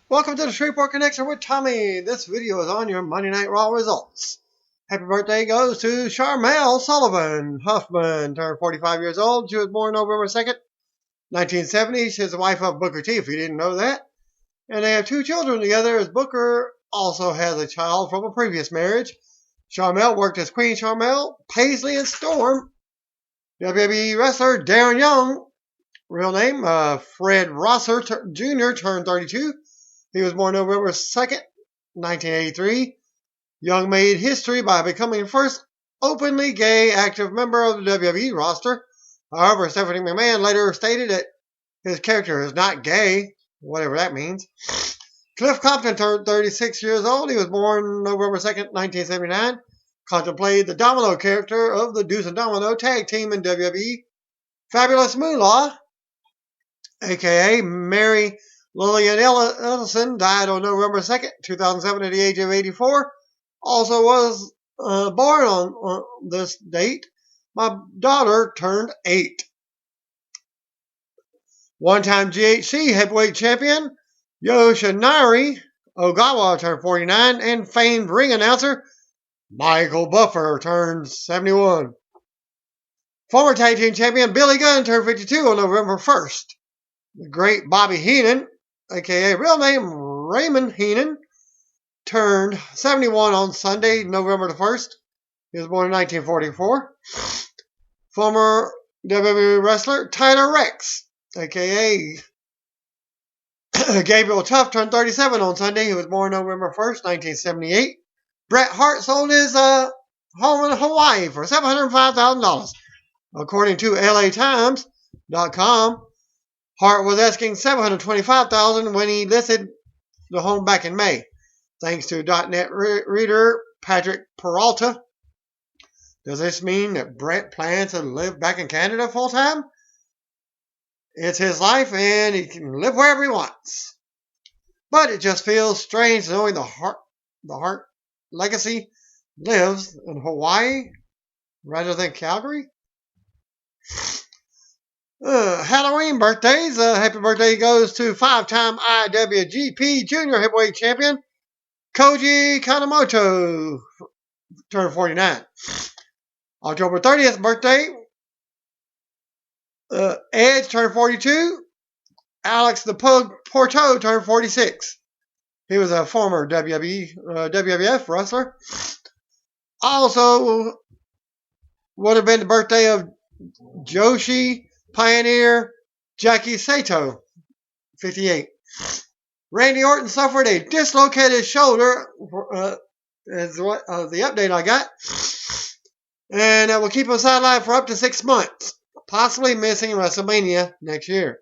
Welcome to the Shreveport Connection with Tommy. This video is on your Monday Night Raw results. Happy birthday goes to Charmel Sullivan Huffman, turned 45 years old. She was born November 2nd, 1970. She's the wife of Booker T, if you didn't know that. And they have two children together, as Booker also has a child from a previous marriage. Charmel worked as Queen Charmel, Paisley, and Storm. WWE wrestler Darren Young, real name Fred Rosser Jr., turned 32. He was born November 2nd, 1983. Young made history by becoming the first openly gay active member of the WWE roster. However, Stephanie McMahon later stated that his character is not gay, whatever that means. Cliff Compton turned 36 years old. He was born November 2nd, 1979. Compton played the Domino character of the Deuce and Domino tag team in WWE. Fabulous Moolah, a.k.a. Mary Lillian Ellison, died on November 2nd, 2007 at the age of 84. Also was born on this date. My daughter turned 8. One-time GHC heavyweight champion Yoshinari Ogawa turned 49. And famed ring announcer Michael Buffer turned 71. Former tag team champion Billy Gunn turned 52 on November 1st. The great Bobby Heenan, a.k.a. real name Raymond Heenan, turned 71 on Sunday, November the 1st. He was born in 1944. Former WWE wrestler Tyler Rex, a.k.a. Gabriel Tuff, turned 37 on Sunday. He was born November 1st, 1978. Bret Hart sold his home in Hawaii for $705,000. According to LATimes.com, Hart was asking $725,000 when he listed the home back in May. Thanks to .net reader Patrick Peralta. Does this mean that Bret plans to live back in Canada full time? It's his life and he can live wherever he wants. But it just feels strange knowing the Hart legacy lives in Hawaii rather than Calgary. Halloween birthdays. Happy birthday goes to 5-time IWGP Junior Heavyweight Champion Koji Kanemoto, turned 49. October 30th birthday, Edge turned 42. Alex the Pug Porto turned 46. He was a former WWF wrestler. Also would have been the birthday of Joshi Pioneer Jackie Sato, 58. Randy Orton suffered a dislocated shoulder, is the update I got, and that will keep him sidelined for up to 6 months, possibly missing WrestleMania next year.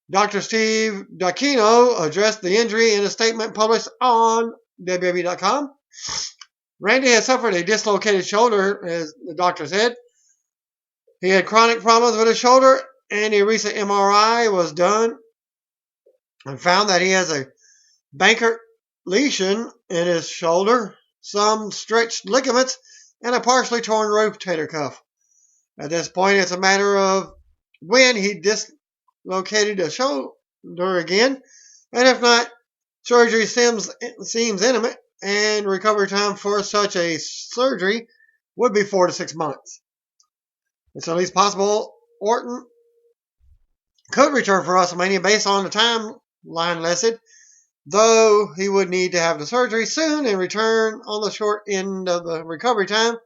Dr. Steve Dacchino addressed the injury in a statement published on WWE.com. Randy has suffered a dislocated shoulder, as the doctor said. He had chronic problems with his shoulder, and a recent MRI was done and found that he has a Bankert lesion in his shoulder, some stretched ligaments, and a partially torn rotator cuff. At this point, it's a matter of when he dislocated the shoulder again, and if not, surgery seems imminent, and recovery time for such a surgery would be 4 to 6 months. It's at least possible Orton could return for WrestleMania based on the timeline listed, though he would need to have the surgery soon and return on the short end of the recovery time.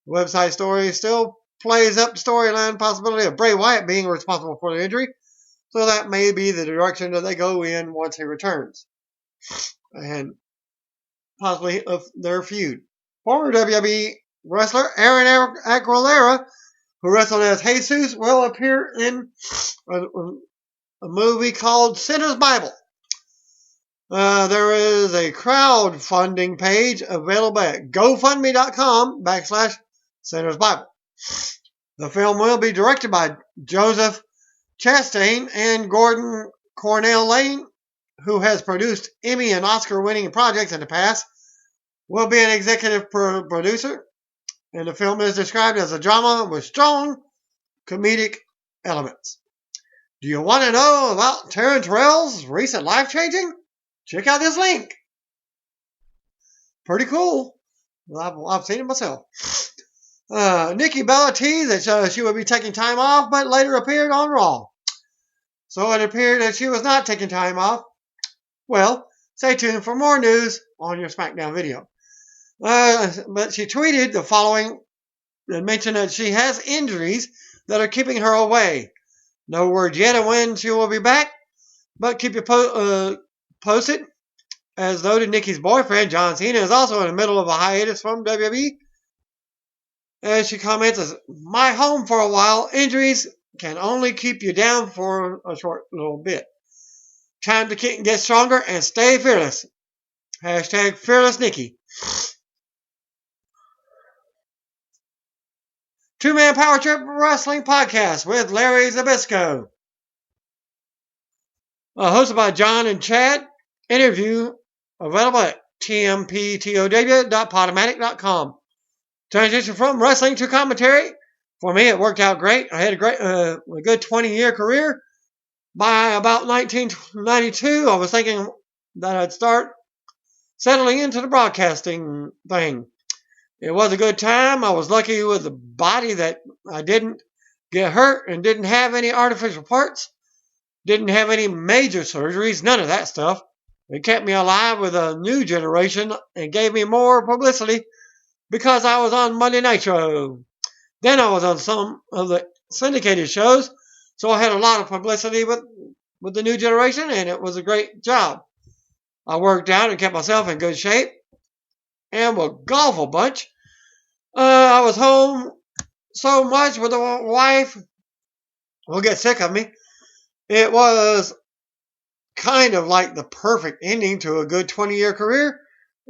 The website story still plays up the storyline possibility of Bray Wyatt being responsible for the injury, so that may be the direction that they go in once he returns, and possibly of their feud. Former WWE wrestler Aaron Aguilera, who wrestled as Jesus, will appear in a movie called Sinner's Bible. There is a crowdfunding page available at GoFundMe.com/Sinner's Bible. The film will be directed by Joseph Chastain and Gordon Cornell Lane, who has produced Emmy and Oscar-winning projects in the past, will be an executive producer. And the film is described as a drama with strong comedic elements. Do you want to know about Terrence Terrell's recent life-changing? check out this link. Pretty cool. I've seen it myself. Nikki Bella teased that she would be taking time off, but later appeared on Raw. So it appeared that she was not taking time off. Well, stay tuned for more news on your SmackDown video. But she tweeted the following and mentioned that she has injuries that are keeping her away. No word yet on when she will be back, but keep you posted. As though Nikki's boyfriend, John Cena, is also in the middle of a hiatus from WWE. As she comments, as my home for a while, injuries can only keep you down for a short little bit. Time to get stronger and stay fearless. Hashtag fearless Nikki. Two-Man Power Trip Wrestling Podcast with Larry Zybisco. Hosted by John and Chad. Interview available at tmptow.podomatic.com. Transition from wrestling to commentary. For me, it worked out great. I had a good 20-year career. By about 1992, I was thinking that I'd start settling into the broadcasting thing. It was a good time. I was lucky with a body that I didn't get hurt and didn't have any artificial parts. Didn't have any major surgeries, none of that stuff. It kept me alive with a new generation and gave me more publicity because I was on Monday Nitro. Then I was on some of the syndicated shows, so I had a lot of publicity with the new generation, and it was a great job. I worked out and kept myself in good shape and would golf a bunch. I was home so much with the wife will get sick of me. It was kind of like the perfect ending to a good 20-year career.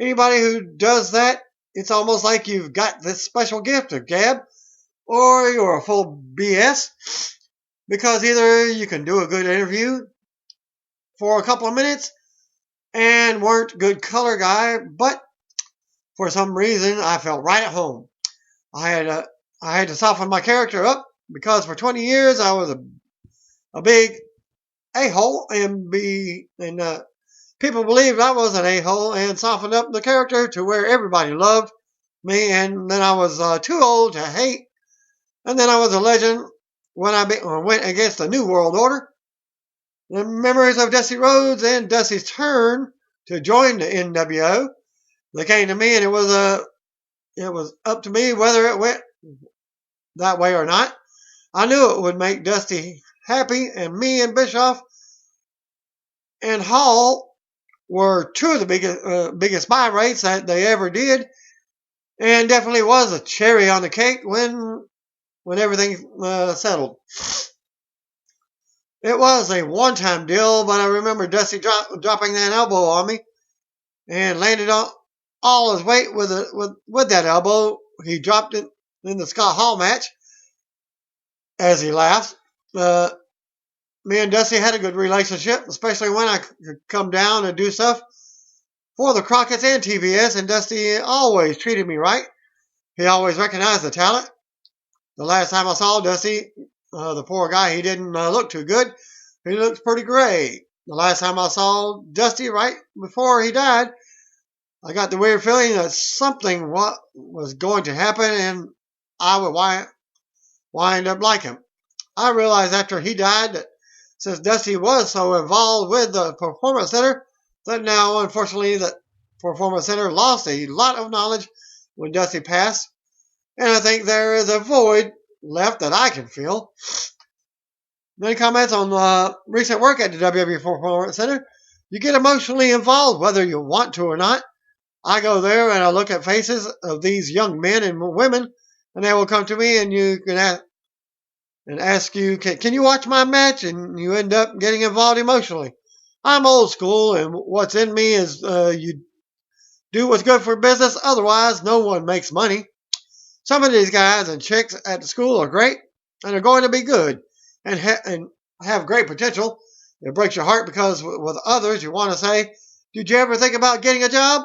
Anybody who does that, it's almost like you've got this special gift of gab, or you're a full BS, because either you can do a good interview for a couple of minutes and weren't a good color guy, but for some reason I felt right at home. I had to soften my character up because for 20 years I was a big a-hole, and people believed I was an a-hole, and softened up the character to where everybody loved me. And then I was too old to hate, and then I was a legend when I went against the New World Order. The memories of Dusty Rhodes and Dusty's turn to join the NWO, they came to me, and it was up to me whether it went that way or not. I knew it would make Dusty happy, and me and Bischoff and Hall were two of the biggest buy rates that they ever did, and definitely was a cherry on the cake when everything settled. It was a one-time deal, but I remember Dusty dropping that elbow on me and landed on all his weight with that elbow. He dropped it in the Scott Hall match as he laughed. Me and Dusty had a good relationship, especially when I could come down and do stuff for the Crockett's and TBS, and Dusty always treated me right. He always recognized the talent. The last time I saw Dusty, the poor guy, he didn't look too good. He looked pretty gray. The last time I saw Dusty, right before he died, I got the weird feeling that something was going to happen, and I would wind up like him. I realized after he died that since Dusty was so involved with the Performance Center, that now, unfortunately, the Performance Center lost a lot of knowledge when Dusty passed. And I think there is a void left that I can feel. Then he comments on recent work at the WWE Performance Center. You get emotionally involved whether you want to or not. I go there and I look at faces of these young men and women, and they will come to me and you can ask you, can you watch my match? And you end up getting involved emotionally. I'm old school, and what's in me is you do what's good for business. Otherwise, no one makes money. Some of these guys and chicks at the school are great, and are going to be good, and have great potential. It breaks your heart because with others, you want to say, did you ever think about getting a job?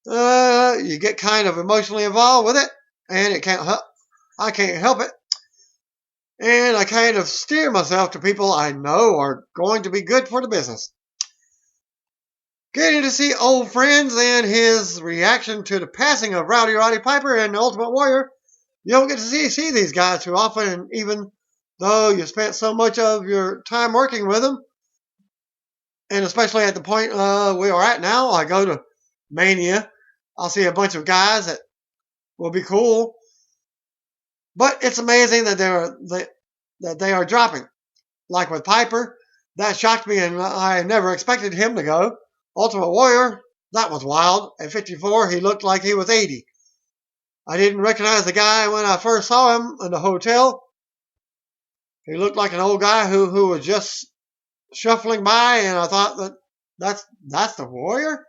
You get kind of emotionally involved with it, and I can't help it. And I kind of steer myself to people I know are going to be good for the business. Getting to see old friends and his reaction to the passing of Rowdy Roddy Piper and the Ultimate Warrior. You don't get to see these guys too often, and even though you spent so much of your time working with them, and especially at the point we are at now, I go to Mania, I'll see a bunch of guys that will be cool, but it's amazing that they are dropping. Like with Piper, that shocked me, and I never expected him to go. Ultimate Warrior, that was wild. At 54, he looked like he was 80. I didn't recognize the guy when I first saw him in the hotel. He looked like an old guy who was just shuffling by, and I thought that's the Warrior?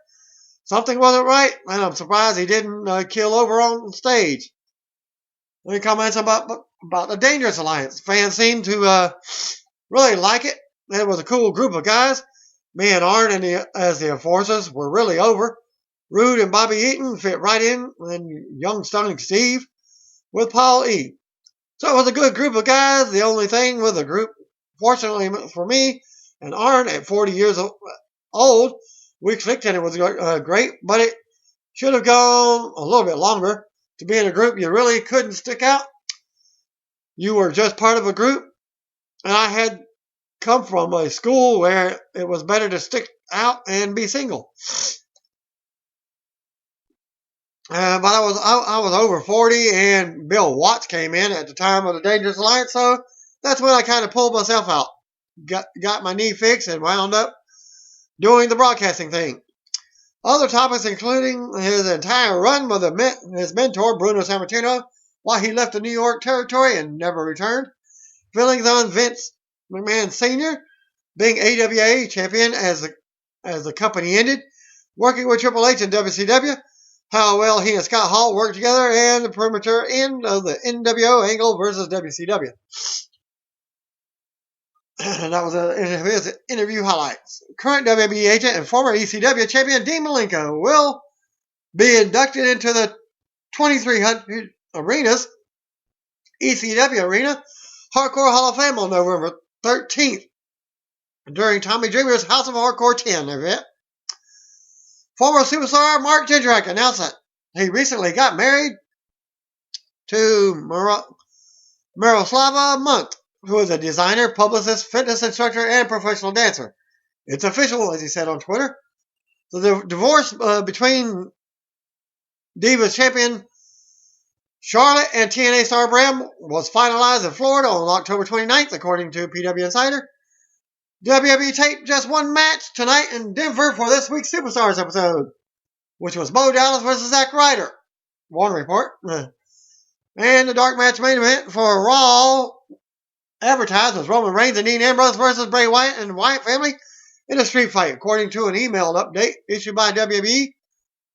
Something wasn't right, and I'm surprised he didn't kill over on stage. Any comments about the Dangerous Alliance? Fans seem to really like it. It was a cool group of guys. Me and Arn as the Enforcers were really over. Rude and Bobby Eaton fit right in, and young stunning Steve with Paul E. So it was a good group of guys. The only thing with the group, fortunately for me and Arn at 40 years old, we clicked and it was great, but it should have gone a little bit longer. To be in a group you really couldn't stick out. You were just part of a group, and I had come from a school where it was better to stick out and be single. But I was over 40, and Bill Watts came in at the time of the Dangerous Alliance, so that's when I kind of pulled myself out. Got my knee fixed and wound up doing the broadcasting thing. Other topics including his entire run with his mentor, Bruno Sammartino, while he left the New York territory and never returned. Feelings on Vince McMahon Sr. being AWA champion as the company ended. Working with Triple H and WCW. How well he and Scott Hall worked together, and the premature end of the NWO angle versus WCW. And that was his interview highlights. Current WWE agent and former ECW champion Dean Malenko will be inducted into the 2300 Arenas ECW Arena Hardcore Hall of Fame on November 13th during Tommy Dreamer's House of Hardcore 10 event. Former superstar Mark Jindrak announced that he recently got married to Miroslava Monk, who is a designer, publicist, fitness instructor, and professional dancer. It's official, as he said on Twitter. So the divorce between Divas champion Charlotte and TNA star Bram was finalized in Florida on October 29th, according to PW Insider. WWE taped just one match tonight in Denver for this week's Superstars episode, which was Bo Dallas versus Zack Ryder. One report. And the dark match main event for Raw advertised was Roman Reigns and Dean Ambrose versus Bray Wyatt and the Wyatt family in a street fight, according to an emailed update issued by WWE.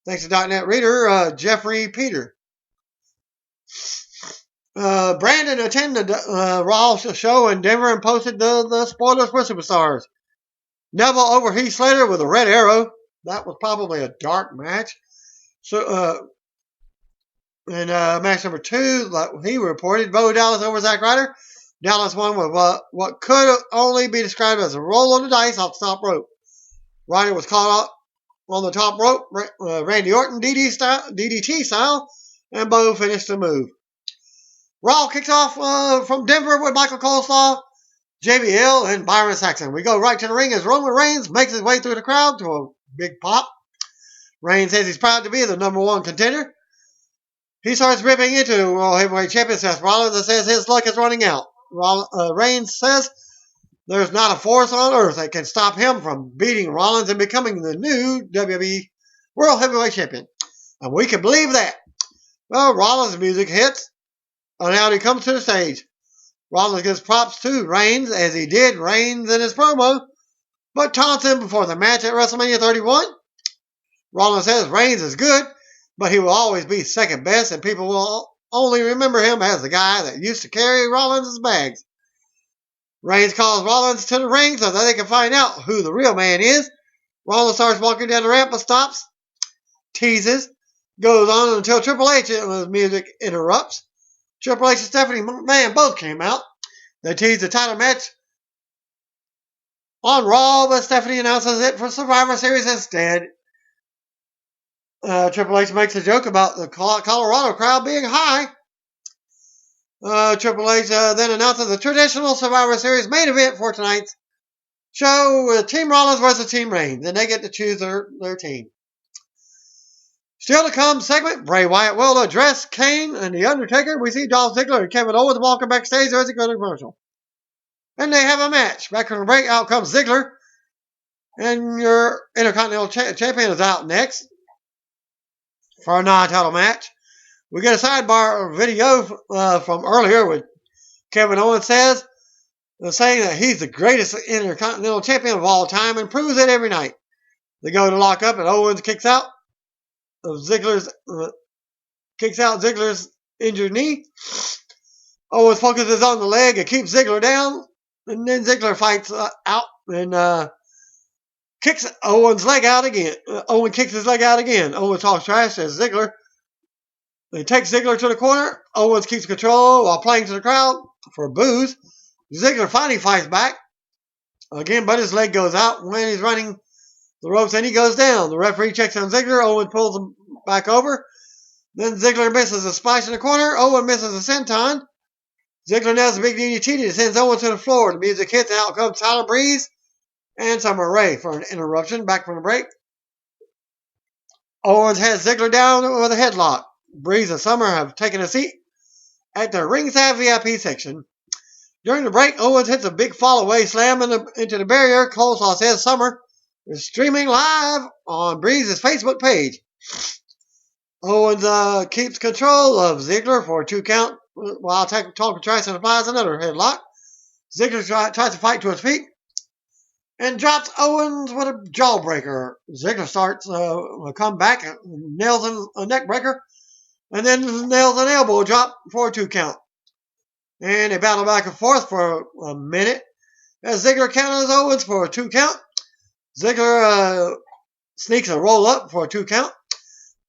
Thanks to .NET reader Jeffrey Peter. Brandon attended the Raw show in Denver and posted the spoilers for Superstars. Neville over Heath Slater with a red arrow. That was probably a dark match. So, in match number 2, like he reported, Bo Dallas over Zack Ryder. Dallas won with what could only be described as a roll on the dice off the top rope. Ryder was caught up on the top rope, Randy Orton DDT style, and Bo finished the move. Raw kicked off from Denver with Michael Coleslaw, JBL, and Byron Saxton. We go right to the ring as Roman Reigns makes his way through the crowd to a big pop. Reigns says he's proud to be the number 1 contender. He starts ripping into World Heavyweight Champion Seth Rollins and says his luck is running out. Reigns says there's not a force on earth that can stop him from beating Rollins and becoming the new WWE World Heavyweight Champion. And we can believe that. Well, Rollins' music hits, and out he comes to the stage. Rollins gives props to Reigns, as he did Reigns in his promo, but taunts him before the match at WrestleMania 31. Rollins says Reigns is good, but he will always be second best, and people will only remember him as the guy that used to carry Rollins' bags. Reigns calls Rollins to the ring so that they can find out who the real man is. Rollins starts walking down the ramp but stops, teases, goes on until Triple H and his music interrupts. Triple H and Stephanie McMahon both came out. They teased the title match on Raw, but Stephanie announces it for Survivor Series instead. Triple H makes a joke about the Colorado crowd being high. Triple H then announces the traditional Survivor Series main event for tonight's show with Team Rollins versus Team Reigns. Then they get to choose their team. Still to come segment, Bray Wyatt will address Kane and The Undertaker. We see Dolph Ziggler and Kevin Owens walking backstage. There's a good commercial. And they have a match. Back from the break, out comes Ziggler. And your Intercontinental Champion is out next for a non-title match. We get a sidebar video from earlier with Kevin Owens saying that he's the greatest Intercontinental Champion of all time and proves it every night. They go to lock up and Owens kicks out Ziggler's injured knee. Owens focuses on the leg and keeps Ziggler down, and then Ziggler fights out and kicks Owens' leg out again. Owens kicks his leg out again. Owens talks trash as Ziggler. They take Ziggler to the corner. Owens keeps control while playing to the crowd for boos. Ziggler finally fights back again, but his leg goes out when he's running the ropes and he goes down. The referee checks on Ziggler. Owens pulls him back over. Then Ziggler misses a splash in the corner. Owens misses a senton. Ziggler nails a big DDT and sends Owens to the floor. The music hits and out comes Tyler Breeze and Summer Rae for an interruption. Back from the break. Owens has Ziggler down with a headlock. Breeze and Summer have taken a seat at the ringside VIP section. During the break, Owens hits a big fall-away slam into the barrier. Coleslaw says Summer is streaming live on Breeze's Facebook page. Owens keeps control of Ziggler for a 2 count while talking trash and applies another headlock. Ziggler tries to fight to his feet and drops Owens with a jawbreaker. Ziggler starts a comeback and nails a neck breaker and then nails an elbow drop for a 2 count. And they battle back and forth for a minute as Ziggler counters Owens for a 2 count. Ziggler sneaks a roll up for a 2 count.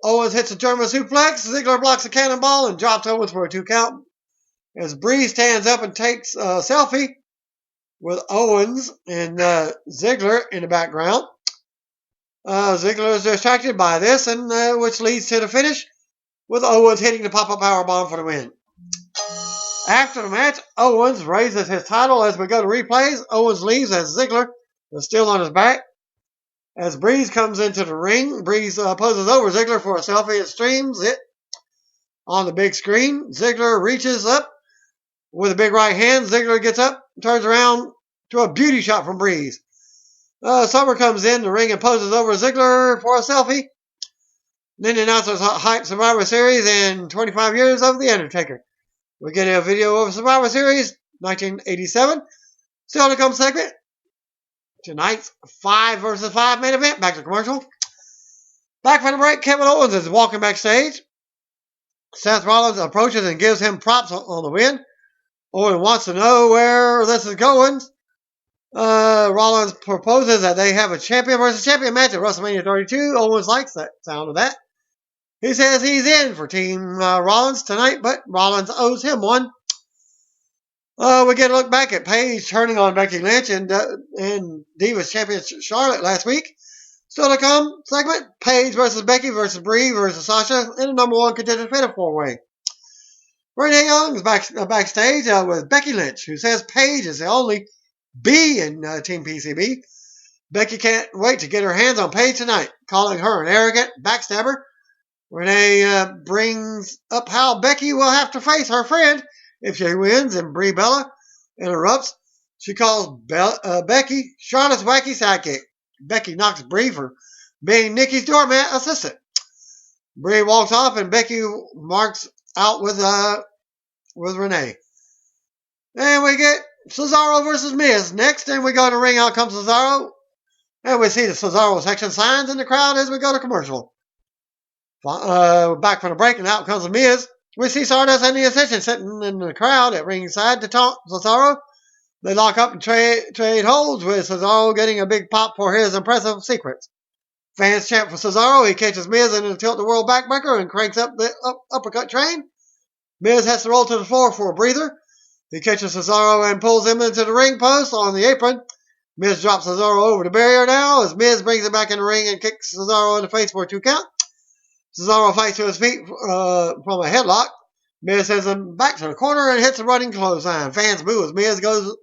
Owens hits a German suplex. Ziggler blocks a cannonball and drops Owens for a 2 count. As Breeze stands up and takes a selfie with Owens and Ziggler in the background. Ziggler is distracted by this, and which leads to the finish with Owens hitting the pop-up powerbomb for the win. After the match, Owens raises his title as we go to replays. Owens leaves as Ziggler is still on his back. As Breeze comes into the ring, Breeze poses over Ziggler for a selfie and streams it on the big screen. Ziggler reaches up with a big right hand. Ziggler gets up, turns around to a beauty shot from Breeze. Summer comes in the ring and poses over Ziggler for a selfie. Then the announcers hype Survivor Series and 25 years of The Undertaker. We get a video of Survivor Series 1987. Still to come segment. Tonight's 5 versus 5 main event. Back to commercial. Back from the break, Kevin Owens is walking backstage. Seth Rollins approaches and gives him props on the win. Owens wants to know where this is going. Rollins proposes that they have a champion versus champion match at WrestleMania 32. Owens likes that sound of that. He says he's in for Team Rollins tonight, but Rollins owes him one. We get a look back at Paige turning on Becky Lynch and Divas champion Charlotte last week. Still to come segment, Paige versus Becky versus Brie versus Sasha in the number 1 contender fatal 4-way. Renee Young is backstage with Becky Lynch, who says Paige is the only B in Team PCB. Becky can't wait to get her hands on Paige tonight, calling her an arrogant backstabber. Renee brings up how Becky will have to face her friend if she wins, and Brie Bella interrupts. She calls Becky Charlotte's wacky sidekick. Becky knocks Brie for being Nikki's doormat assistant. Brie walks off, and Becky marks out with Renee. And we get Cesaro versus Miz next, and we go to ring. Out comes Cesaro, and we see the Cesaro section signs in the crowd as we go to commercial. Back from the break, and out comes the Miz. We see Stardust and the Ascension sitting in the crowd at ringside to taunt Cesaro. They lock up and trade holds, with Cesaro getting a big pop for his impressive secrets. Fans chant for Cesaro. He catches Miz in a tilt-the-world backbreaker and cranks up the uppercut train. Miz has to roll to the floor for a breather. He catches Cesaro and pulls him into the ring post on the apron. Miz drops Cesaro over the barrier now as Miz brings him back in the ring and kicks Cesaro in the face for a 2 count. Cesaro fights to his feet from a headlock. Miz sends him back to the corner and hits a running clothesline. Fans boo as Miz goes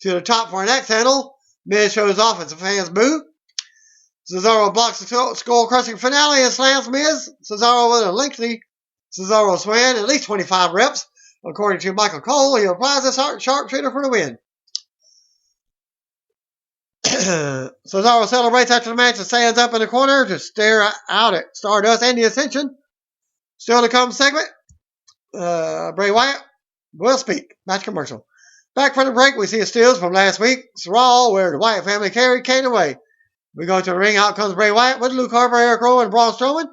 to the top for an axe handle. Miz shows off as the fans boo. Cesaro blocks the skull-crushing finale and slams Miz. Cesaro with a lengthy Cesaro swing, at least 25 reps. According to Michael Cole, he applies a sharpshooter for the win. Cesaro celebrates after the match and stands up in the corner to stare out at Stardust and the Ascension. Still to come segment, Bray Wyatt will speak. Match commercial. Back from the break, we see a stills from last week's Raw where the Wyatt family carried Kane away. We go to the ring. Out comes Bray Wyatt with Luke Harper, Eric Rowan, and Braun Strowman.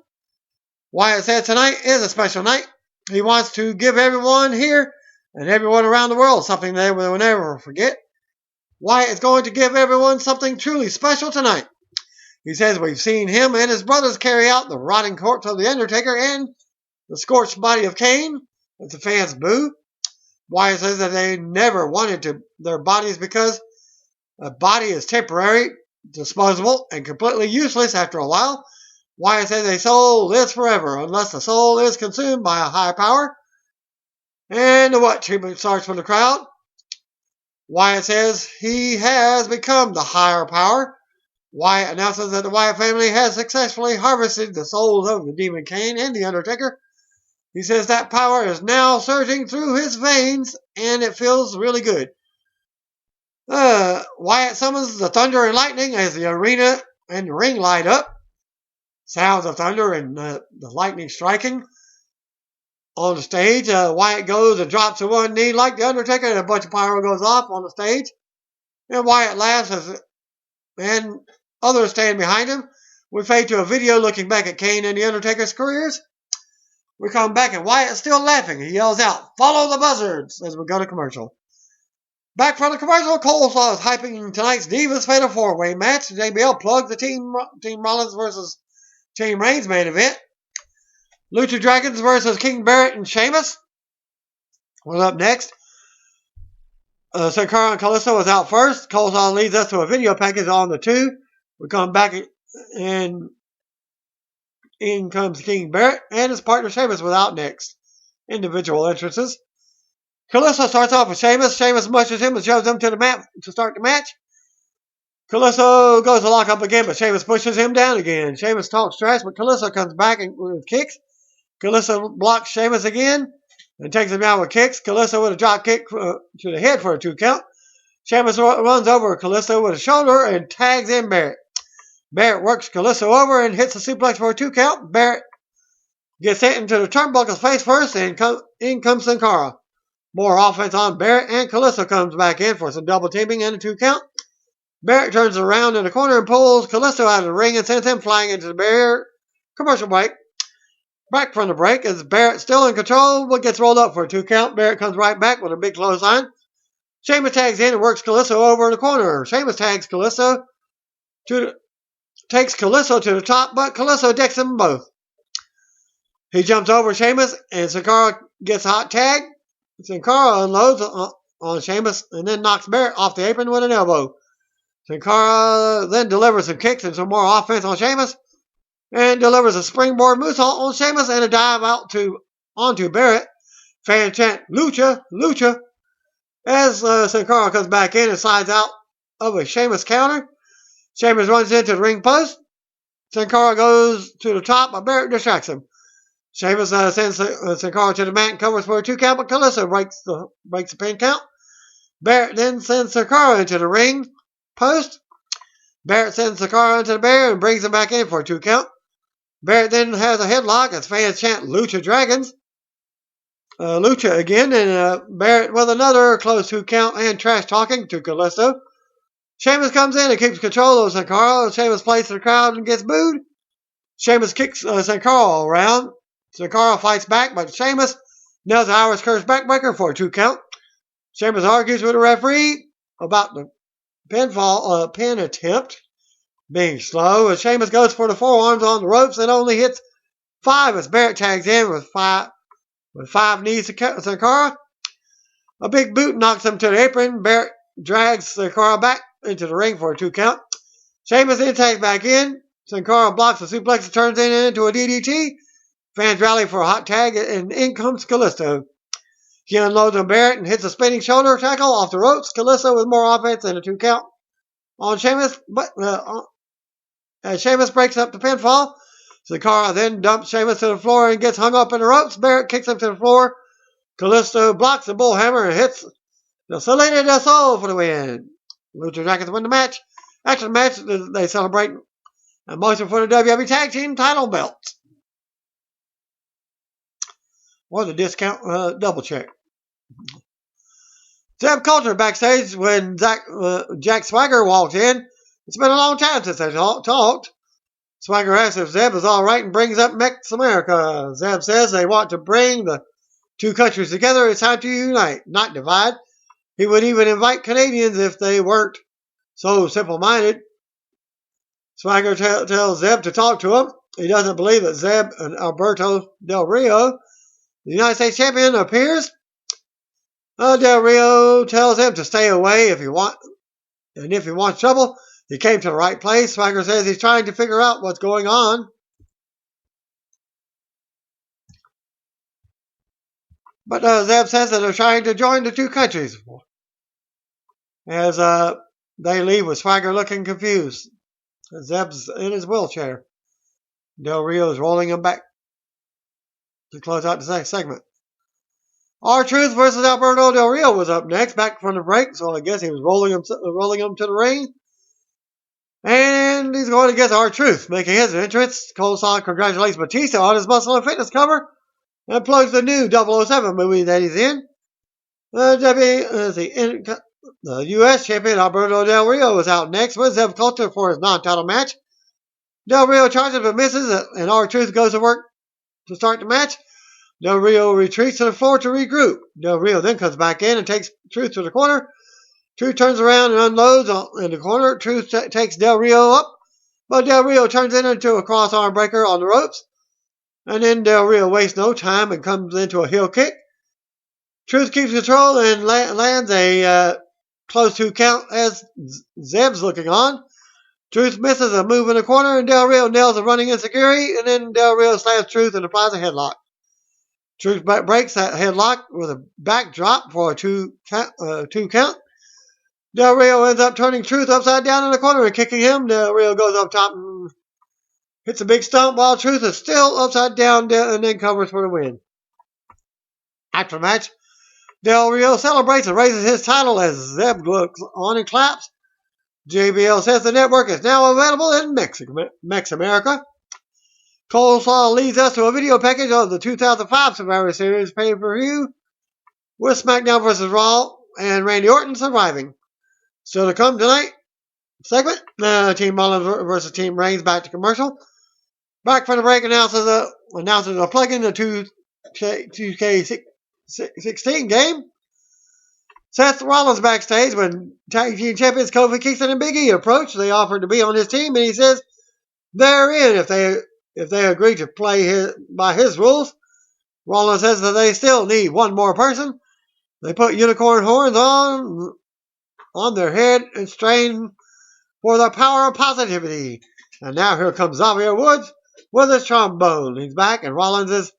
Wyatt said tonight is a special night. He wants to give everyone here and everyone around the world something they will never forget. Wyatt is going to give everyone something truly special tonight. He says we've seen him and his brothers carry out the rotting corpse of The Undertaker and the scorched body of Kane as the fans boo. Wyatt says that they never wanted their bodies because a body is temporary, disposable, and completely useless after a while. Wyatt says a soul lives forever unless the soul is consumed by a high power. And the what treatment starts from the crowd. Wyatt says he has become the higher power. Wyatt announces that the Wyatt family has successfully harvested the souls of the Demon Kane and The Undertaker. He says that power is now surging through his veins and it feels really good. Wyatt summons the thunder and lightning as the arena and the ring light up. Sounds of thunder and the lightning striking. On the stage, Wyatt goes and drops to one knee like The Undertaker, and a bunch of pyro goes off on the stage. And Wyatt laughs and others stand behind him. We fade to a video looking back at Kane and The Undertaker's careers. We come back and Wyatt is still laughing. He yells out, "Follow the buzzards," as we go to commercial. Back from the commercial, Coleslaw is hyping tonight's Divas Fatal 4-Way match. JBL plugged the Team Rollins versus Team Reigns main event. Lucha Dragons versus King Barrett and Sheamus. Well, up next, Sin Cara and Kalisto was out first. Coleslaw leads us to a video package on the 2. We come back and in comes King Barrett and his partner Sheamus without next. Individual entrances. Kalisto starts off with Sheamus. Sheamus mushes him and shoves him to the mat to start the match. Kalisto goes to lock up again, but Sheamus pushes him down again. Sheamus talks trash, but Kalisto comes back with kicks. Kalisto blocks Sheamus again and takes him down with kicks. Kalisto with a drop kick to the head for a 2 count. Sheamus runs over Kalisto with a shoulder and tags in Barrett. Barrett works Kalisto over and hits a suplex for a 2 count. Barrett gets hit into the turnbuckle's face first, and in comes Sin Cara. More offense on Barrett, and Kalisto comes back in for some double teaming and a 2 count. Barrett turns around in the corner and pulls Kalisto out of the ring and sends him flying into the barrier. Commercial break. Back from the break as Barrett still in control, but gets rolled up for a 2 count. Barrett comes right back with a big clothesline. Sheamus tags in and works Kalisto over in the corner. Sheamus takes Kalisto to the top, but Kalisto decks them both. He jumps over Sheamus, and Sin Cara gets a hot tag. Sin Cara unloads on Sheamus and then knocks Barrett off the apron with an elbow. Sin Cara then delivers some kicks and some more offense on Sheamus, and delivers a springboard moonsault on Sheamus and a dive onto Barrett. Fans chant, "Lucha, Lucha," as Sin Cara comes back in and slides out of a Sheamus counter. Sheamus runs into the ring post. Sin Cara goes to the top, but Barrett distracts him. Sheamus sends Sin Cara to the mat and covers for a 2 count, but Kalisto breaks the pin count. Barrett then sends Sin Cara into the ring post. Barrett sends Sin Cara into the barrier and brings him back in for a 2 count. Barrett then has a headlock as fans chant Lucha Dragons. Lucha again, and Barrett with another close 2 count and trash talking to Kalisto. Sheamus comes in and keeps control of Sin Cara. Sheamus plays to the crowd and gets booed. Sheamus kicks Sin Cara all around. Sin Cara fights back, but Sheamus nails the Irish Curse backbreaker for a 2 count. Sheamus argues with the referee about the pin attempt being slow, as Sheamus goes for the forearms on the ropes and only hits 5 as Barrett tags in with five knees to Sin Cara. A big boot knocks him to the apron. Barrett drags Sin Cara back into the ring for a 2 count. Sheamus then tags back in. Sin Cara blocks the suplex and turns it into a DDT. Fans rally for a hot tag, and in comes Kalisto. He unloads on Barrett and hits a spinning shoulder tackle off the ropes. Kalisto with more offense and a 2 count on Sheamus, but as Sheamus breaks up the pinfall, Sin Cara then dumps Sheamus to the floor and gets hung up in the ropes. Barrett kicks him to the floor. Kalisto blocks the bullhammer and hits the Salida del Sol for the win. Lucha Jackets win the match. After the match, they celebrate a motion for the WWE Tag Team title belts. Or the discount double check. Zeb Coulter backstage when Jack Swagger walked in. It's been a long time since they talked. Swagger asks if Zeb is all right and brings up Mex America. Zeb says they want to bring the two countries together. It's time to unite, not divide. He would even invite Canadians if they weren't so simple-minded. Swagger tells Zeb to talk to him. He doesn't believe that Zeb and Alberto Del Rio, the United States champion, appears. Del Rio tells him to stay away if he wants trouble. He came to the right place. Swagger says he's trying to figure out what's going on. But Zeb says that they're trying to join the two countries. As they leave with Swagger looking confused. Zeb's in his wheelchair. Del Rio's rolling him back to close out the next segment. R-Truth versus Alberto Del Rio was up next, back from the break, so I guess he was rolling him to the ring. And he's going against R-Truth, making his entrance. Coleslaw congratulates Batista on his Muscle and Fitness cover and plugs the new 007 movie that he's in. The U.S. champion Alberto Del Rio is out next with Zeb Coulter for his non-title match. Del Rio charges but misses, and R-Truth goes to work to start the match. Del Rio retreats to the floor to regroup. Del Rio then comes back in and takes Truth to the corner. Truth turns around and unloads in the corner. Truth takes Del Rio up, but Del Rio turns it into a cross-arm breaker on the ropes. And then Del Rio wastes no time and comes into a heel kick. Truth keeps control and lands a close 2 count as Zeb's looking on. Truth misses a move in the corner, and Del Rio nails a running enziguri, and then Del Rio slams Truth and applies a headlock. Truth breaks that headlock with a backdrop for a 2 count. Del Rio ends up turning Truth upside down in the corner and kicking him. Del Rio goes up top and hits a big stomp while Truth is still upside down and then covers for the win. After the match, Del Rio celebrates and raises his title as Zeb looks on and claps. JBL says the network is now available in Mex America. Coleslaw leads us to a video package of the 2005 Survivor Series pay-per-view with SmackDown vs. Raw and Randy Orton surviving. Still to come tonight, segment, Team Mullins versus Team Reigns back to commercial. Back from the break announces a plug-in to 2K16 game. Seth Rollins backstage when Tag Team Champions Kofi Kingston and Big E approach. They offered to be on his team, and he says they're in if they agree to play by his rules. Rollins says that they still need one more person. They put unicorn horns on their head and strain for the power of positivity. And now here comes Xavier Woods with his trombone. He's back, and Rollins is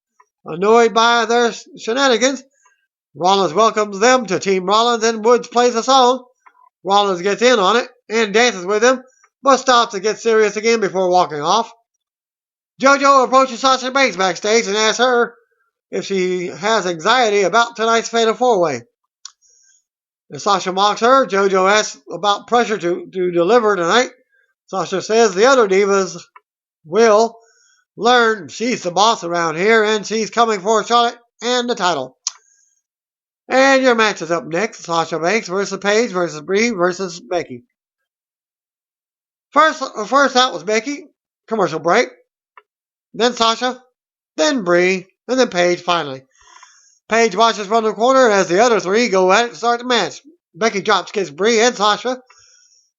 annoyed by their shenanigans. Rollins welcomes them to Team Rollins, and Woods plays a song. Rollins gets in on it and dances with them, but stops and gets serious again before walking off. JoJo approaches Sasha Banks backstage and asks her if she has anxiety about tonight's Fatal 4-Way. As Sasha mocks her, JoJo asks about pressure to deliver tonight. Sasha says the other divas will learn she's the boss around here and she's coming for Charlotte and the title. And your match is up next. Sasha Banks versus Paige versus Brie versus Becky. First out was Becky. Commercial break. Then Sasha. Then Brie. And then Paige finally. Paige watches from the corner as the other three go at it to start the match. Becky drops kicks Brie and Sasha.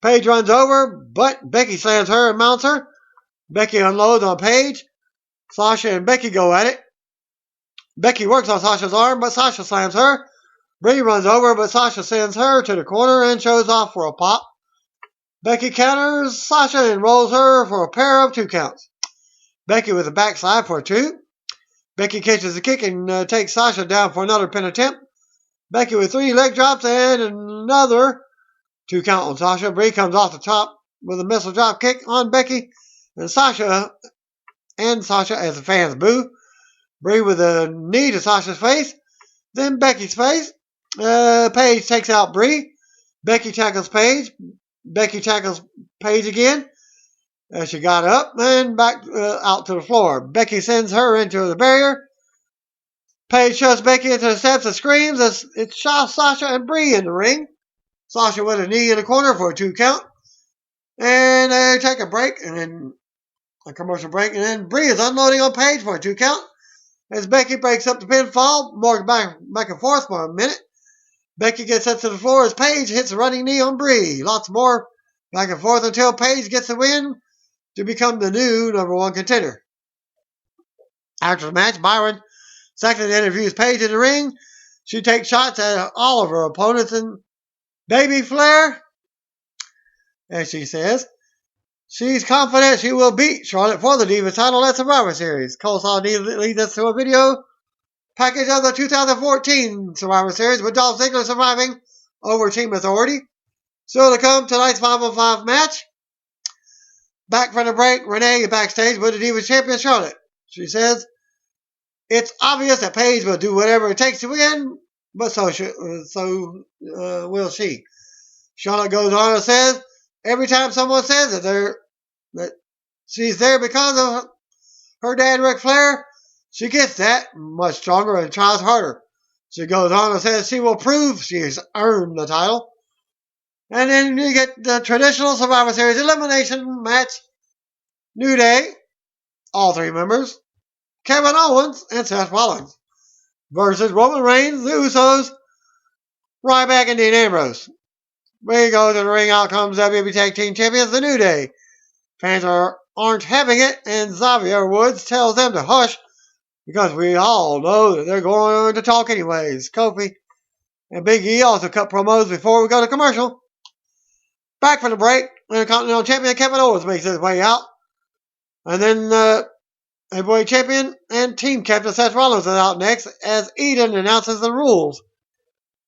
Paige runs over, but Becky slams her and mounts her. Becky unloads on Paige. Sasha and Becky go at it. Becky works on Sasha's arm, but Sasha slams her. Brie runs over, but Sasha sends her to the corner and shows off for a pop. Becky counters Sasha and rolls her for a pair of 2 counts. Becky with a backslide for a 2. Becky catches a kick and takes Sasha down for another pin attempt. Becky with 3 leg drops and another 2 count on Sasha. Brie comes off the top with a missile drop kick on Becky and Sasha as the fans boo. Brie with a knee to Sasha's face, then Becky's face. Paige takes out Brie. Becky tackles Paige. Becky tackles Paige again as she got up and back out to the floor. Becky sends her into the barrier. Paige shoves Becky into the steps and screams as it shoves Sasha and Brie in the ring. Sasha with a knee in the corner for a 2 count. And they take a break and then a commercial break. And then Brie is unloading on Paige for a 2 count. As Becky breaks up the pinfall, more back and forth for a minute. Becky gets up to the floor as Paige hits a running knee on Brie. Lots more back and forth until Paige gets the win to become the new #1 contender. After the match, Byron Saxton interviews Paige in the ring. She takes shots at all of her opponents and Baby Flair, as she says, she's confident she will beat Charlotte for the Divas title at Survivor Series. Coleslaw leads us to a video package of the 2014 Survivor Series with Dolph Ziggler surviving over Team Authority. Still to come, tonight's 5-on-5 match. Back from the break, Renee backstage with the Divas champion Charlotte. She says, it's obvious that Paige will do whatever it takes to win, but so will she. Charlotte goes on and says, every time someone says that she's there because of her dad, Ric Flair, she gets that much stronger and tries harder. She goes on and says she will prove she's earned the title. And then you get the traditional Survivor Series elimination match. New Day, all 3 members, Kevin Owens and Seth Rollins, versus Roman Reigns, the Usos, Ryback, and Dean Ambrose. We go to the ring. Out comes WWE Tag Team Champions, the New Day. Fans aren't having it, and Xavier Woods tells them to hush because we all know that they're going to talk anyways. Kofi and Big E also cut promos before we go to commercial. Back from the break, Intercontinental Champion Kevin Owens makes his way out. And then Heavyweight Champion and Team Captain Seth Rollins is out next as Eden announces the rules.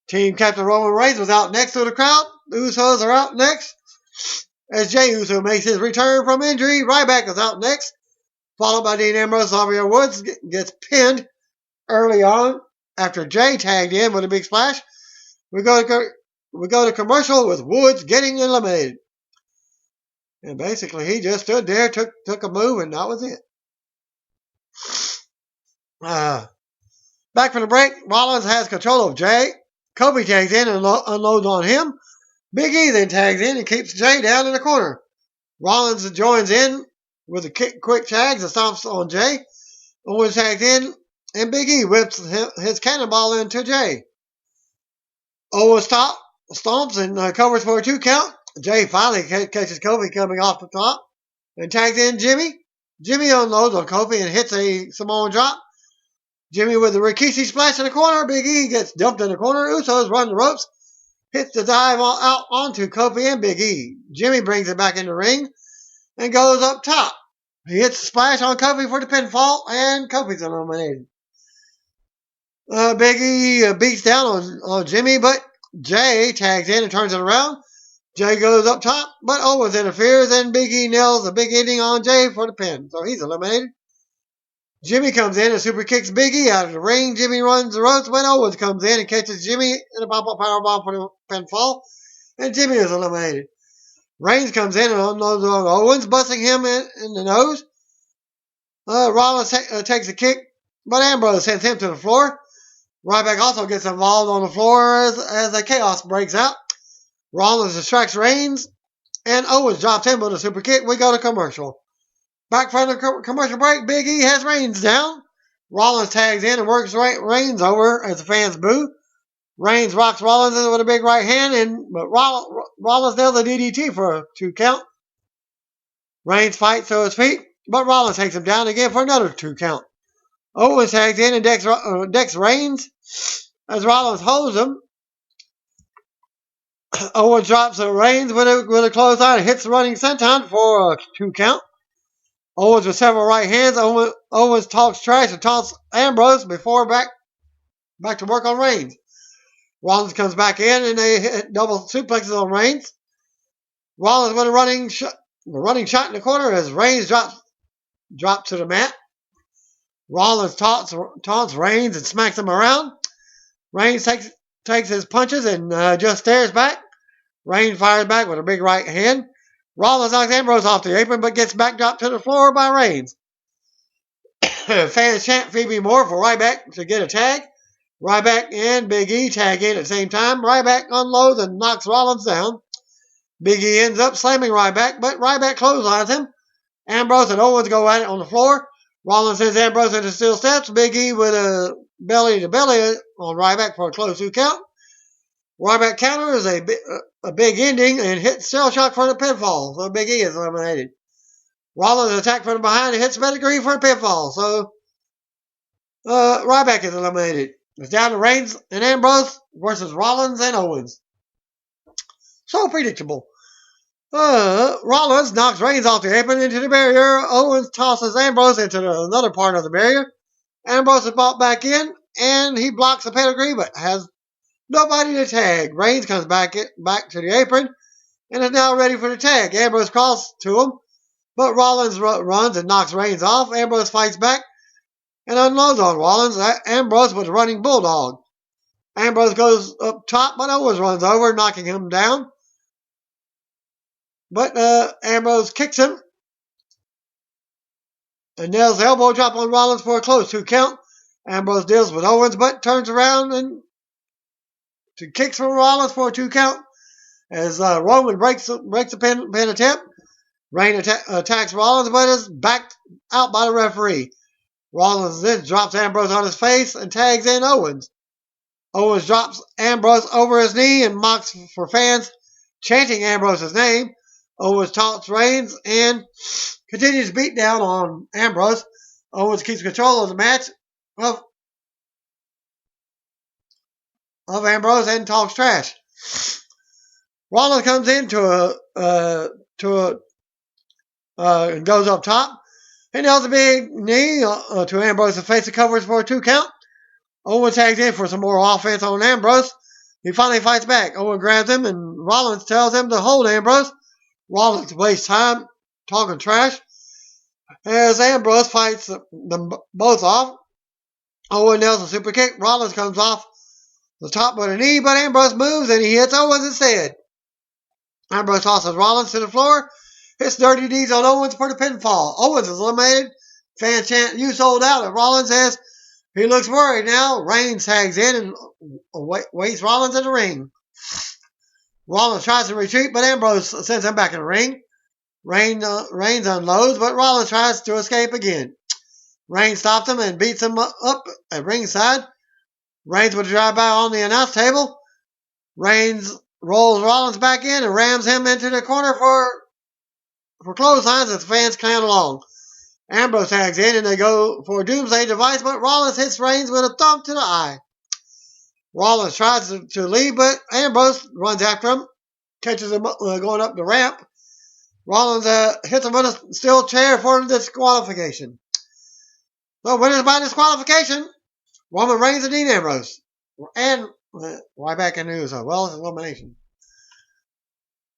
Team Captain Roman Reigns was out next to the crowd. The Usos are out next as Jey Uso makes his return from injury. Ryback is out next, followed by Dean Ambrose. Xavier Woods gets pinned early on after Jey tagged in with a big splash. We go to commercial with Woods getting eliminated. And basically, he just stood there, took a move, and that was it. Back from the break, Rollins has control of Jey. Kofi tags in and unloads on him. Big E then tags in and keeps Jey down in the corner. Rollins joins in with a quick tags and stomps on Jey. Owens tags in, and Big E whips his cannonball into Jey. Owens stomps and covers for a 2 count. Jey finally catches Kofi coming off the top and tags in Jimmy. Jimmy unloads on Kofi and hits a Samoan drop. Jimmy with the Rikishi splash in the corner. Big E gets dumped in the corner. Usos run the ropes. Hits the dive out onto Kofi and Big E. Jimmy brings it back in the ring and goes up top. He hits the splash on Kofi for the pinfall, and Kofi's eliminated. Big E beats down on Jimmy, but Jey tags in and turns it around. Jey goes up top, but Owens interferes, and Big E nails a big ending on Jey for the pin. So he's eliminated. Jimmy comes in and super kicks Big E out of the ring. Jimmy runs the ropes when Owens comes in and catches Jimmy in a pop-up powerbomb for the pinfall, and Jimmy is eliminated. Reigns comes in and unloads on Owens, busting him in the nose. Rollins takes a kick, but Ambrose sends him to the floor. Ryback also gets involved on the floor as a chaos breaks out. Rollins distracts Reigns, and Owens drops him with a super kick. We go to commercial. Back from the commercial break, Big E has Reigns down. Rollins tags in and works Reigns over as the fans boo. Reigns rocks Rollins with a big right hand, but Rollins nails a DDT for a 2 count. Reigns fights to his feet, but Rollins takes him down again for another 2 count. Owens tags in and decks Reigns as Rollins holds him. Owens drops Reigns with a clothesline and hits the running senton for a 2 count. Owens with several right hands. Owens talks trash and taunts Ambrose before back to work on Reigns. Rollins comes back in and they hit double suplexes on Reigns. Rollins with a running shot in the corner as Reigns drops to the mat. Rollins taunts Reigns and smacks him around. Reigns takes his punches and just stares back. Reigns fires back with a big right hand. Rollins knocks Ambrose off the apron but gets backdropped to the floor by Reigns. Fans chant Phoebe Moore for Ryback to get a tag. Ryback and Big E tag in at the same time. Ryback unloads and knocks Rollins down. Big E ends up slamming Ryback, but Ryback clotheslines him. Ambrose and Owens go at it on the floor. Rollins sends Ambrose into steel steps. Big E with a belly-to-belly on Ryback for a close 2 count. Ryback counters a big ending and hits Shell Shock for the pinfall, so Big E is eliminated. Rollins attacked from behind and hits Pedigree for a pinfall, so Ryback is eliminated. It's down to Reigns and Ambrose versus Rollins and Owens. So predictable. Rollins knocks Reigns off the apron into the barrier. Owens tosses Ambrose into another part of the barrier. Ambrose is brought back in, and he blocks the pedigree, but has nobody to tag. Reigns comes back to the apron, and is now ready for the tag. Ambrose calls to him, but Rollins runs and knocks Reigns off. Ambrose fights back and unloads on Rollins. Ambrose with a running bulldog. Ambrose goes up top, but Owens runs over, knocking him down. But Ambrose kicks him and nails the elbow drop on Rollins for a close 2 count. Ambrose deals with Owens, but turns around and kicks from Rollins for a 2 count as Roman breaks the pin attempt. Reigns attacks Rollins, but is backed out by the referee. Rollins then drops Ambrose on his face and tags in Owens. Owens drops Ambrose over his knee and mocks for fans chanting Ambrose's name. Owens taunts Reigns and continues to beat down on Ambrose. Owens keeps control of the match of Ambrose and talks trash. Rollins comes in and goes up top. He nails a big knee to Ambrose's face and covers for a 2 count. Owens tags in for some more offense on Ambrose. He finally fights back. Owens grabs him and Rollins tells him to hold Ambrose. Rollins wastes time talking trash as Ambrose fights them both off. Owens nails a super kick. Rollins comes off the top with a knee, but Ambrose moves and he hits Owens instead. Ambrose tosses Rollins to the floor. Hits dirty deeds on Owens for the pinfall. Owens is eliminated. Fans chant, "You sold out." And Rollins says he looks worried now. Reigns tags in and waits Rollins in the ring. Rollins tries to retreat, but Ambrose sends him back in the ring. Reigns unloads, but Rollins tries to escape again. Reigns stops him and beats him up at ringside. Reigns with a drive-by on the announce table. Reigns rolls Rollins back in and rams him into the corner for clotheslines as the fans clown along. Ambrose tags in and they go for a doomsday device, but Rollins hits Reigns with a thump to the eye. Rollins tries to leave, but Ambrose runs after him, catches him going up the ramp. Rollins hits him with a steel chair for disqualification. So winners by disqualification, Roman Reigns and Dean Ambrose. And Ryback and Uso. Well, it's elimination.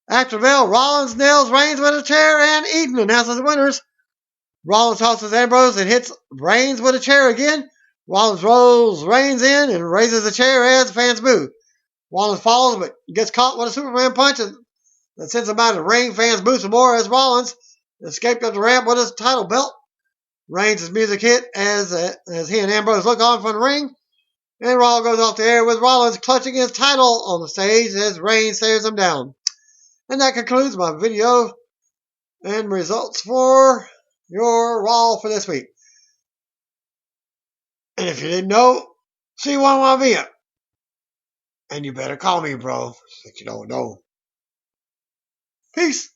After the bell, Rollins nails Reigns with a chair and Eden announces the winners. Rollins tosses Ambrose and hits Reigns with a chair again. Rollins rolls Reigns in and raises the chair as the fans boo. Rollins falls but gets caught with a Superman punch that sends him out of the ring. Fans boo some more as Rollins escaped up the ramp with his title belt. Reigns' music hit as he and Ambrose look on from the ring. And Raw goes off the air with Rollins clutching his title on the stage as Reigns stares him down. And that concludes my video and results for your Raw for this week. And if you didn't know, see one of my videos. And you better call me, bro, if you don't know. Peace.